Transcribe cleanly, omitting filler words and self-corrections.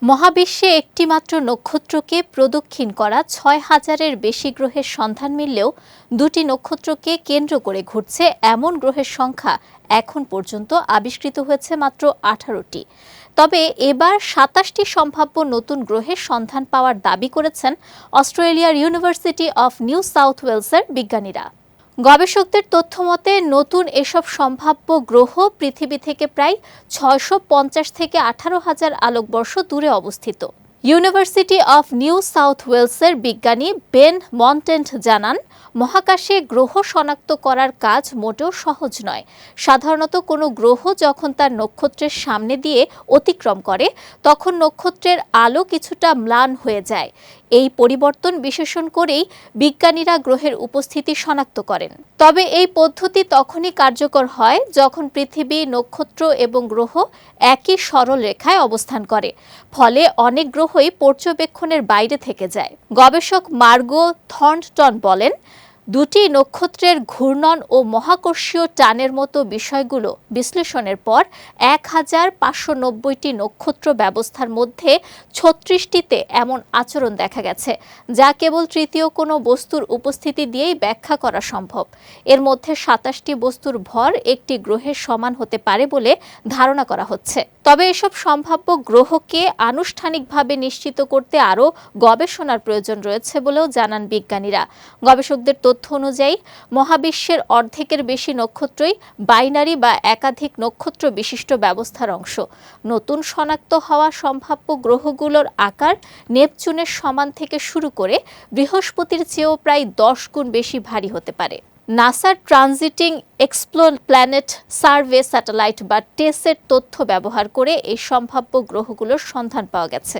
মহাবিশ্বে একটিমাত্র নক্ষত্রকে প্রদক্ষিণ করা ৬,০০০-এর বেশি গ্রহের সন্ধান মিললেও দুটি নক্ষত্রকে কেন্দ্র করে ঘুরছে এমন গ্রহের সংখ্যা এখন পর্যন্ত আবিষ্কৃত হয়েছে মাত্র ১৮টি। তবে এবার ২৭টি সম্ভাব্য নতুন গ্রহের সন্ধান পাওয়ার দাবি করেছেন অস্ট্রেলিয়ার ইউনিভার্সিটি অফ নিউ সাউথ ওয়েলসের বিজ্ঞানীরা। গবেষকদের তথ্যমতে নতুন এসব সম্ভাব্য গ্রহ পৃথিবী থেকে প্রায় ৬৫০ থেকে ১৮,০০০ আলোকবর্ষ দূরে অবস্থিত। ইউনিভার্সিটি অফ নিউ সাউথ ওয়েলসের বিজ্ঞানী বেন মন্টেন্ট জানান, মহাকাশে গ্রহ শনাক্ত করার কাজ মোটেও সহজ নয়। সাধারণত কোনো গ্রহ যখন তার নক্ষত্রের সামনে দিয়ে অতিক্রম করে তখন নক্ষত্রের আলো কিছুটা ম্লান হয়ে যায়। এই পরিবর্তন বিশ্লেষণ করেই বিজ্ঞানীরা গ্রহের উপস্থিতি শনাক্ত করেন। তবে এই পদ্ধতি তখনই কার্যকর হয় যখন পৃথিবী, নক্ষত্র এবং গ্রহ একই সরল রেখায় অবস্থান করে। ফলে অনেক গ্রহই পর্যবেক্ষণের বাইরে থেকে যায়। গবেষক মার্গো থর্নটন বলেন, দুটি নক্ষত্রের ঘূর্ণন ও মহাকর্ষীয় টানের মতো বিষয়গুলো বিশ্লেষণের পর ১,৫৯০টি নক্ষত্র ব্যবস্থার মধ্যে ৩৬টিতে এমন আচরণ দেখা গেছে, যা কেবল তৃতীয় কোনো বস্তুর উপস্থিতি দিয়েই ব্যাখ্যা করা সম্ভব। এর মধ্যে ২৭টি বস্তুর ভর একটি গ্রহের সমান হতে পারে বলে ধারণা করা হচ্ছে। তবে এসব সম্ভাব্য গ্রহকে আনুষ্ঠানিকভাবে নিশ্চিত করতে আরও গবেষণার প্রয়োজন রয়েছে বলেও জানান বিজ্ঞানীরা। গবেষকদের তথ্য অনুযায়ী মহাবিশ্বের অর্ধেকের বেশি নক্ষত্রই বাইনারি বা একাধিক নক্ষত্র বিশিষ্ট ব্যবস্থার অংশ। নতুন শনাক্ত হওয়া সম্ভাব্য গ্রহগুলোর আকার নেপচুনের সমান থেকে শুরু করে বৃহস্পতির চেয়েও প্রায় ১০ গুণ বেশি ভারী হতে পারে। নাসার ট্রানজিটিং এক্সপ্লোপ্ল্যানেট সার্ভে স্যাটেলাইট বা টেসের তথ্য ব্যবহার করে এই সম্ভাব্য গ্রহগুলোর সন্ধান পাওয়া গেছে।